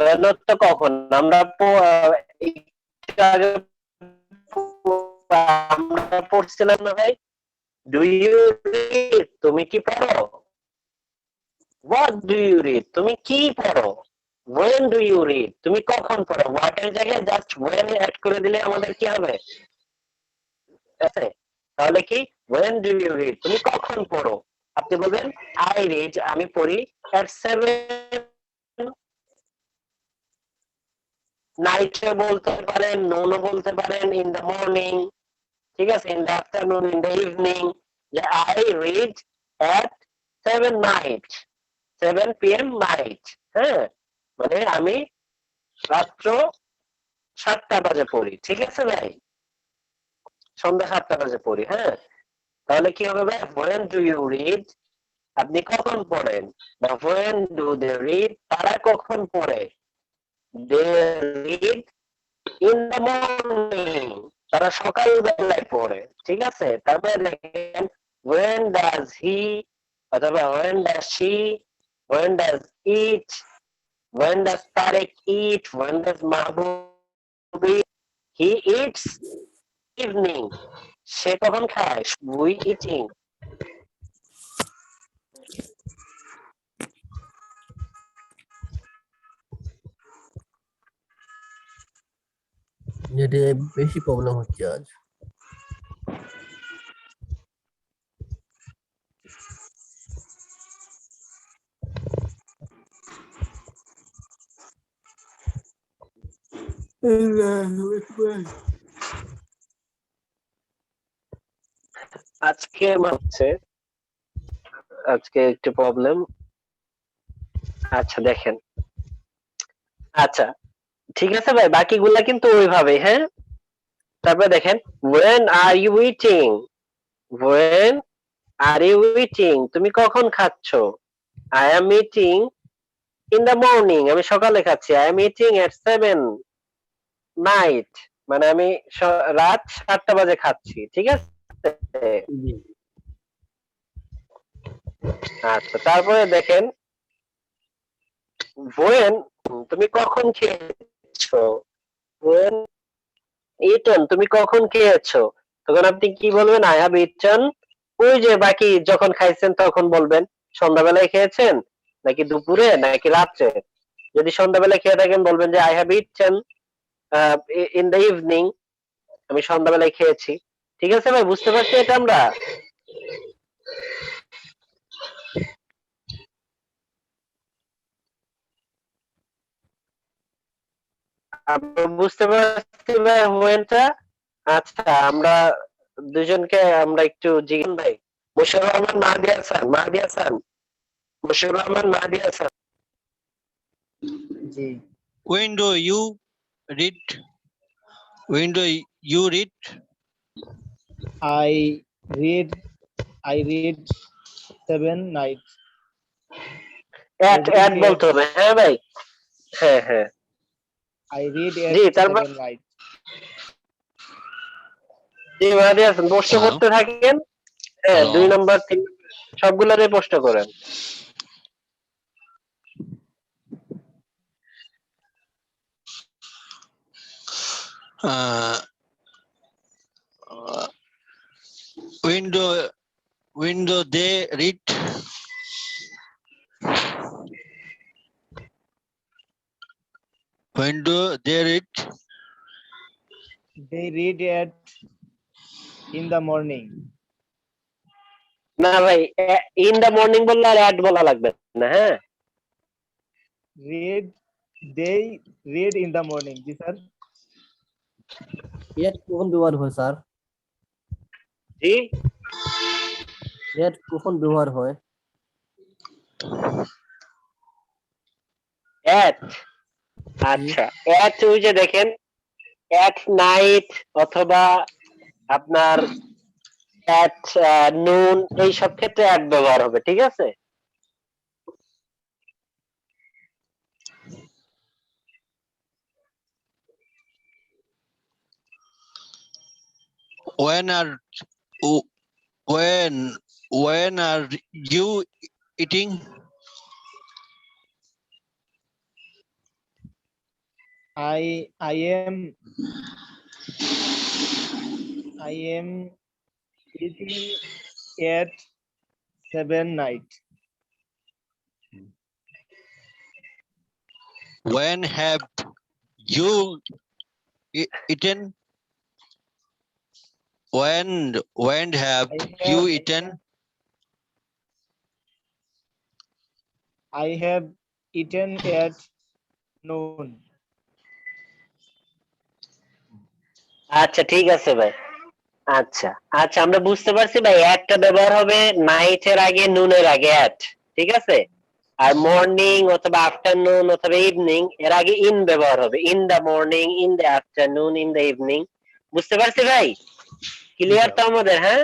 when অর্থ কখন আমরা একটু আগে আমরা পড়ছিলাম না ভাই, ডু ইউ রিড, তুমি কি পড়ো? হোয়াট ডু ইউ রিড, তুমি কি পড়ো? when do you read, তুমি কখন পড়ো? হোয়াট এর জায়গায় জাস্ট when অ্যাড করে দিলে আমাদের কি হবে? আছে, তাহলে কি when do you read, তুমি কখন পড়ো? আপনি বলবেন I read, আমি পড়ি at 7 নাইটে বলতে পারেন, নোনও বলতে পারেন, ইন দ্য মর্নিং, ঠিক আছে, in the afternoon, in the evening, যে I read at 7 night, 7 PM night, হ্যাঁ, মানে আমি রাত্র 7টা বাজে পড়ি, ঠিক আছে ভাই, সন্ধ্যা 7টা বাজে পড়ি, হ্যাঁ, তাহলে কি হবে ভাই, when do you read, আপনি কখন পড়েন, বা when do they read, তারা কখন পড়ে, they read in the morning, তারা সকাল বেলায় পড়ে, ঠিক আছে, তারপরে দেখেন when does he অথবা when does she, when does it, when does Tarek eat, when does Mahbub eat, he eats evening, সে কখন খায়, we eating, নেটে বেশি প্রবলেম হচ্ছে আজ। আজকে হচ্ছে, আজকে একটু প্রবলেম, আচ্ছা দেখেন, আচ্ছা ঠিক আছে ভাই, বাকিগুলা কিন্তু ওইভাবে, হ্যাঁ, তারপরে দেখেন when are you eating, when are you eating, তুমি কখন খাচ্ছ, I am eating in the morning, আমি সকালে খাচ্ছি, I am eating at 7 night, মানে আমি রাত 7টা বাজে খাচ্ছি, ঠিক আছে, জি। আচ্ছা তারপরে দেখেন when, তুমি কখন খেয়েছো, when eaten, তুমি কখন খেয়েছো, তখন আপনি কি বলবেন, I have eaten, ওই যে বাকি যখন খাইছেন তখন বলবেন, সন্ধ্যাবেলায় খেয়েছেন নাকি দুপুরে নাকি রাত্রে, যদি সন্ধ্যাবেলায় খেয়ে থাকেন বলবেন যে I have eaten in the evening, আমি সন্ধ্যাবেলায় খেয়েছি, ঠিক আছে ভাই, বুঝতে পারছি এটা আমরা, বুঝতে পারছি ভাই হোয়েনটা, আচ্ছা আমরা দুজনকে আমরা একটু জিজ্ঞেস ভাই, মুশারুর রহমান, মাহাদি হাসান, মাহাদি হাসান, মুশারুর রহমান, মাহাদি হাসান, জি, When do you read? When do you read? I read 7 night. At বলতে হবে, হ্যাঁ ভাই, হ্যাঁ হ্যাঁ, I read জি at তারপর 7 night. জি মাহাদি হাসান, প্রশ্ন Hello? করতে থাকেন, হ্যাঁ, Hello? 2 নাম্বার 3 সবগুলারে প্রশ্ন করেন, Uh, when do they read? When do they read? They read at in the morning. না ভাই, ইন দা মর্নিং বললে আর অ্যাট বলা লাগবে না, হ্যাঁ, They read in the morning. G sir. এর কখন ব্যবহার হয় স্যার? জি এর কখন ব্যবহার হয়? অ্যাট, আচ্ছা অ্যাট ওই যে দেখেন অ্যাট নাইট অথবা আপনার অ্যাট নুন, এই সব ক্ষেত্রে অ্যাট ব্যবহার হবে, ঠিক আছে, When are when are you eating? I am eating at 7 night. When have you eaten? When have you eaten? I have eaten at noon. আচ্ছা ঠিক আছে ভাই। আচ্ছা আচ্ছা আমরা বুঝতে পারছি ভাই, একটা ব্যবহার হবে নাইটের আগে, নুনের আগে অ্যাট, ঠিক আছে। আর মর্নিং অথবা আফটারনুন অথবা ইভিনিং এর আগে ইন ব্যবহার হবে, in the morning, in the afternoon, in the evening. বুঝতে পারছি ভাই? ক্লিয়ার তো আমাদের? হ্যাঁ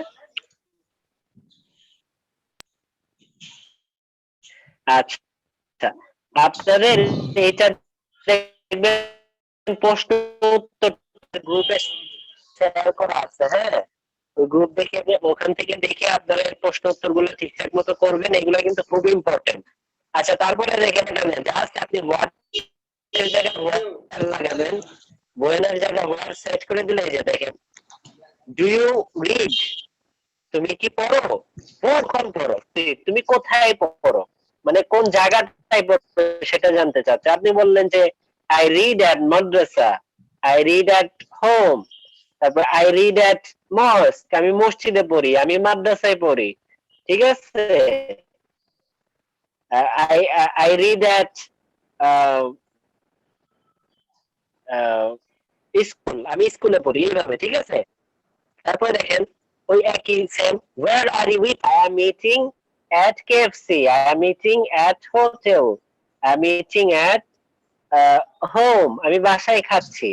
আচ্ছা আপনাদের এটা দেখবেন প্রশ্ন উত্তর গ্রুপে শেয়ার করা আছে, হ্যাঁ ওই গ্রুপ দেখে ওখান থেকে দেখে আপনাদের প্রশ্ন উত্তর গুলো ঠিকঠাক মতো করবেন, এগুলো কিন্তু খুব ইম্পর্টেন্ট। আচ্ছা তারপরে দেখেন এখানে জাস্ট আপনি হোয়াট এর জায়গায় হোয়াট লাগাবেন, বয়েনের জায়গায় হোয়াট সেট করে দিলে এই যে দেখেন ডু ইউ রিড, তুমি কি পড়ো, কখন পড়ো, তুমি কোথায় পড়ো, মানে কোন জায়গাটায় পড়ো সেটা জানতে চাচ্ছে। আপনি বললেন যে I read at Madrasa, I read at home, তারপর আই রিড অ্যাট মস্ক, আমি মসজিদে পড়ি, আমি মাদ্রাসায় পড়ি, ঠিক আছে। I I read at school, আমি স্কুলে পড়ি, এইভাবে, ঠিক আছে। তারপরে দেখেন ওই একই same, where are you with, I am eating at KFC, I am eating at hotel, I am eating at home, আমি বাসায় খাচ্ছি।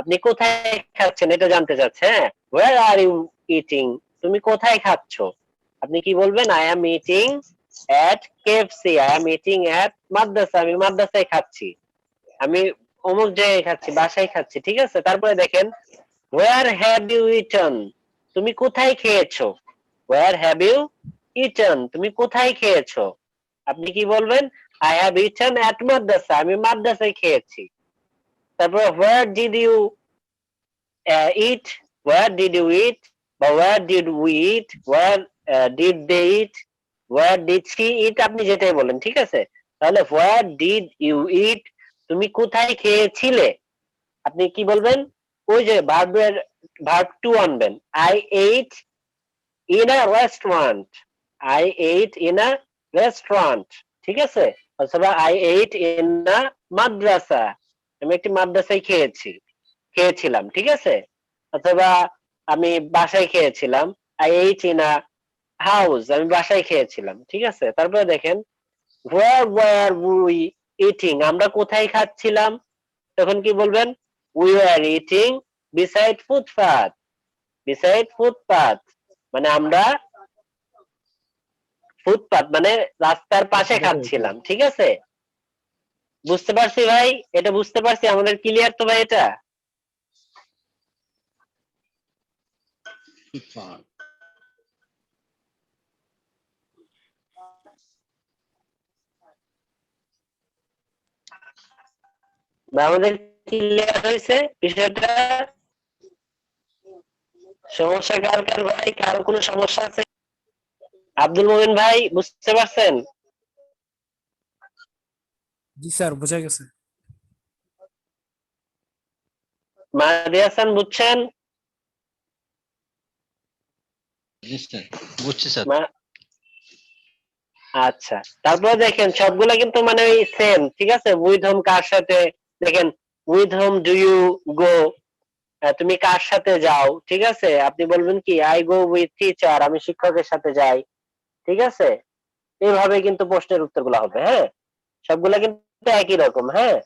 আপনি কোথায় খাচ্ছেন এটা জানতে চাচ্ছে, হ্যাঁ where are you eating, তুমি কোথায় খাচ্ছ, আপনি কি বলবেন I am eating at KFC, I am eating at মাদ্রাসা, আমি মাদ্রাসায় খাচ্ছি, আমি অমুক জায়গায় খাচ্ছি, বাসায় খাচ্ছি, ঠিক আছে। তারপরে দেখেন where have you eaten, তুমি কোথায় খেয়েছো, where have you eaten, তুমি কোথায় খেয়েছো, আপনি কি বলবেন I have eaten at মাদ্রাসা, আমি মাদ্রাসায় খেয়েছি। তারপর where did you eat, where did you eat, বা where did we eat, where did they eat, where did she eat, আপনি যেটাই বলেন, ঠিক আছে। তাহলে where did you eat, তুমি কোথায় খেয়েছিলে, আপনি কি বলবেন, ওই যে ভার্ব টু আনবেন, I ate in a restaurant, I ate in a restaurant, ঠিক আছে। অথবা I ate in a মাদ্রাসা, আমি একটি মাদ্রাসায় খেয়েছিলাম, ঠিক আছে। অথবা আমি বাসায় খেয়েছিলাম, I ate in a house, আমি বাসায় খেয়েছিলাম, ঠিক আছে। তারপরে দেখেন where were we eating, আমরা কোথায় খাচ্ছিলাম, তখন কি বলবেন we were eating beside footpath, beside footpath মানে আমরা ফুটপাত মানে রাস্তার পাশে খাচ্ছিলাম, ঠিক আছে। বুঝতে পারছি ভাই, এটা বুঝতে পারছি, আমাদের ক্লিয়ার তো ভাই এটা? আমাদের ক্লিয়ার হয়েছে বিষয়টা? সমস্যা কার কার ভাই, কার কোনো সমস্যা আছে? আব্দুল মোমিন ভাই বুঝতে পারছেন? জি স্যার, বোঝা গেছে। মাহদি হাসান বুঝছেন? বুঝছি স্যার। আচ্ছা তারপরে দেখেন সবগুলা কিন্তু মানে ওই সেম, ঠিক আছে। উইথ হোম কার সাথে, দেখেন with whom do you go, তুমি কার সাথে যাও, ঠিক আছে। আপনি বলবেন কি আই গো উইথ টিচার, আমি শিক্ষকের সাথে যাই, ঠিক আছে। এইভাবে কিন্তু প্রশ্নের উত্তরগুলো হবে, হ্যাঁ সবগুলা কিন্তু একই রকম, হ্যাঁ।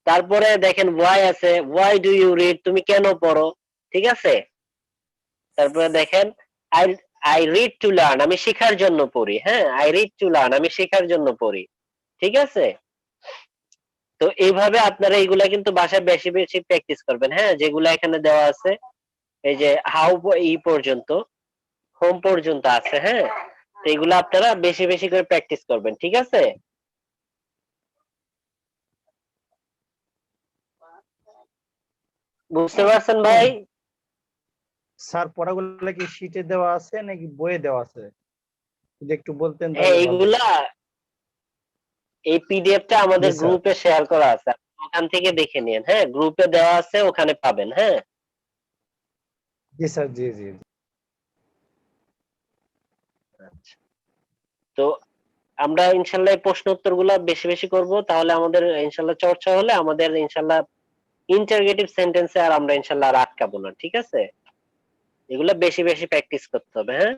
তারপরে দেখেন ওয়াই আছে, ওয়াই ডু ইউ রিড, তুমি কেন পড়ো, ঠিক আছে। তারপরে দেখেন I I read to learn, আমি শেখার জন্য পড়ি, হ্যাঁ আই রিড টু লার্ন, আমি শেখার জন্য পড়ি, ঠিক আছে। তো এইভাবে আপনারা এইগুলা কিন্তু বাসায় বেশি বেশি প্র্যাকটিস করবেন, হ্যাঁ যেগুলা এখানে দেওয়া আছে, এই যে হাউ ই পর্যন্ত, হোম পর্যন্ত আছে, হ্যাঁ এইগুলা আপনারা বেশি বেশি করে প্র্যাকটিস করবেন, ঠিক আছে। বুঝতে পারছেন ভাই? স্যার পড়াগুলো কি শীটে দেওয়া আছে নাকি বইয়ে দেওয়া আছে? যদি একটু বলতেন হ্যাঁ, তাহলে ভালো হতো। এইগুলা এই পিডিএফটা আমাদের জি স্যার। গ্রুপে শেয়ার করা আছে, ওখান থেকে দেখে নিন। হ্যাঁ, গ্রুপে দেওয়া আছে, ওখানে পাবেন। হ্যাঁ, জি স্যার, জি জি জি। আচ্ছা। তো আমরা ইনশাল্লাহ এই প্রশ্ন উত্তর গুলা বেশি বেশি করব, তাহলে আমাদের ইনশাল্লাহ চর্চা হলে আমাদের ইনশাল্লাহ ইন্টারগেটিভ সেন্টেন্সে আর আমরা ইনশাল্লাহ আর আটকাবো না, ঠিক আছে? এগুলা বেশি বেশি প্র্যাকটিস করতে হবে। হ্যাঁ,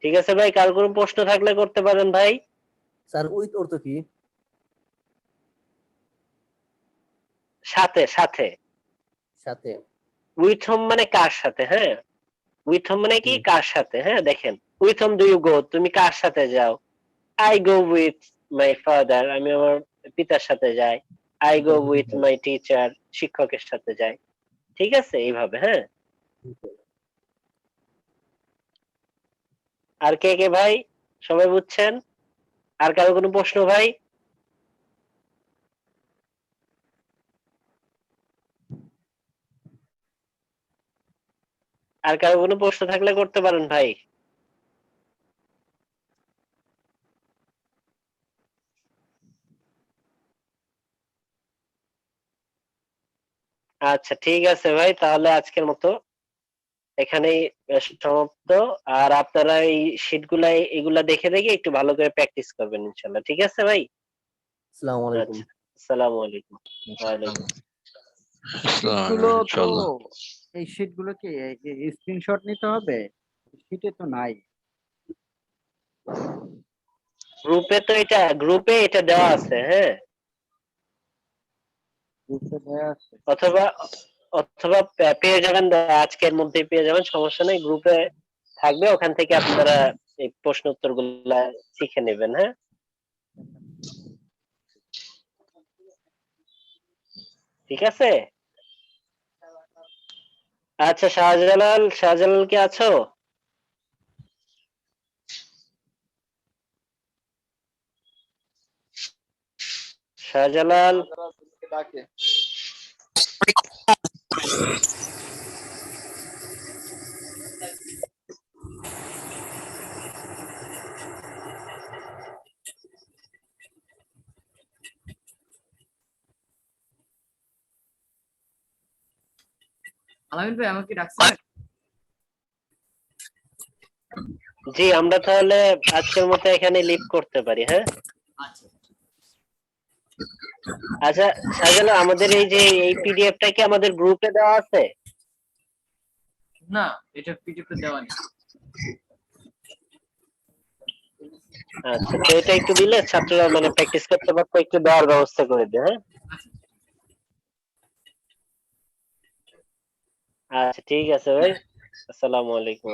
ঠিক আছে ভাই, কার কোনো প্রশ্ন থাকলে করতে পারেন ভাই। স্যার উইথ অর্থ কি? সাথে সাথে, সাথে। উইথ হোম মানে কার সাথে? হ্যাঁ, উইথ হোম মানে কি হুম। কার সাথে? হ্যাঁ, দেখেন, with whom do you go, তুমি কার সাথে যাও? I go with my father, আমি আমার পিতার সাথে যাই। I go with my teacher, শিক্ষকের সাথে যাই। ঠিক আছে, এইভাবে। হ্যাঁ, আর কে কে ভাই, সবাই বুঝছেন? আর কারো কোনো প্রশ্ন ভাই? আর কারো কোনো প্রশ্ন থাকলে করতে পারেন ভাই। আচ্ছা, ঠিক আছে ভাই, তাহলে আজকের মতো এখানেই সমাপ্ত। আর আপনারা এই শীট গুলা এগুলা দেখে দেখে একটু ভালো করে প্র্যাকটিস করবেন ইনশাল্লাহ। ঠিক আছে ভাই? আসসালামু আলাইকুম। আচ্ছা, আসসালামু আলাইকুম। ওয়ালাইকুম। শীটগুলো তো এই শীটগুলো কি স্ক্রিনশট নিতে হবে? শীটে তো নাই। গ্রুপে এটা দেওয়া আছে। হ্যাঁ, বুঝতে দেয়া আছে। অথবা অথবা পেয়ে যাবেন, আজকের মধ্যেই পেয়ে যাবেন, সমস্যা নেই। গ্রুপে থাকবে, ওখান থেকে আপনারা এই প্রশ্ন উত্তর গুলা শিখে নেবেন। হ্যাঁ, ঠিক আছে। আচ্ছা, শাহজালাল কি আছো? শাহজালাল, ডাকে। আলামিন ভাই আমাকে ডাকছেন? জি, আমরা তাহলে আজকের মতো এখানে লিভ করতে পারি। হ্যাঁ, আচ্ছা। আচ্ছা শাহজালাল, আমাদের এই যে এই পিডিএফটা কি আমাদের গ্রুপে দেওয়া আছে? না, এটা পিডিএফ দেওয়া নেই। আচ্ছা, তো এটা একটু দিলে ছাত্ররা মানে প্র্যাকটিস করতে পারতো, একটু দেওয়ার ব্যবস্থা করে দে। হ্যাঁ, আচ্ছা, ঠিক আছে ভাই, আসসালামু আলাইকুম।